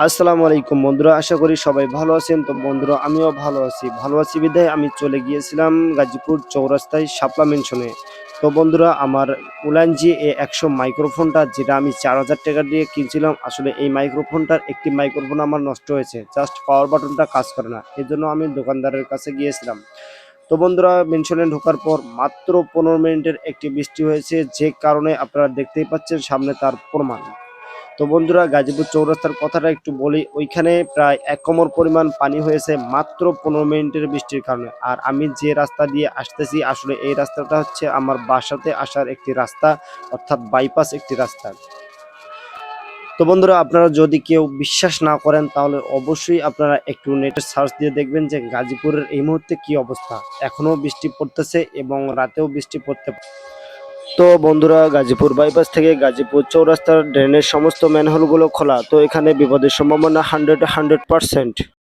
আসসালামু আলাইকুম বন্ধুরা, আশা করি সবাই ভালো আছেন। তো বন্ধুরা, আমিও ভালো আছি বিধায় আমি চলে গিয়েছিলাম গাজীপুর চৌরাস্তায় শাপলা মেনশনে। তো বন্ধুরা, আমার উলানজি A100 মাইক্রোফোনটা যেটা আমি 4000 টাকা দিয়ে কিনছিলাম, আসলে এই মাইক্রোফোনটার একটি মাইক্রোফোন আমার নষ্ট হয়েছে, জাস্ট পাওয়ার বাটনটা কাজ করে না। এর জন্য আমি দোকানদারের কাছে গিয়েছিলাম। তো বন্ধুরা, মেনশনে ঢোকার পর মাত্র 15 মিনিটের একটি বৃষ্টি হয়েছে, যে কারণে আপনারা দেখতেই পাচ্ছেন সামনে তার প্রমাণ। তো বন্ধুরা, গাজীপুর চৌরাস্তার কথাটা একটু বলি। ওইখানে প্রায় ১ কোমর পরিমাণ পানি হয়েছে মাত্র ১৫ মিনিটের বৃষ্টির কারণে। আর আমি যে রাস্তা দিয়ে আসতেছি, আসলে এই রাস্তাটা হচ্ছে আমার বাসাতে আসার একটি রাস্তা, অর্থাৎ বাইপাস একটি রাস্তা। তো বন্ধুরা, আপনারা যদি কেউ বিশ্বাস না করেন, তাহলে অবশ্যই আপনারা একটু নেটে সার্চ দিয়ে দেখবেন যে গাজীপুরের এই মুহূর্তে কি অবস্থা। এখনো বৃষ্টি পড়তেছে এবং রাতেও বৃষ্টি পড়তে। তো বন্ধুরা, গাজীপুর বাইপাস থেকে গাজীপুর চৌরাস্তার ড্রেনের সমস্ত ম্যানহোলগুলো খোলা। তো এখানে বিপদের সম্ভাবনা 100%।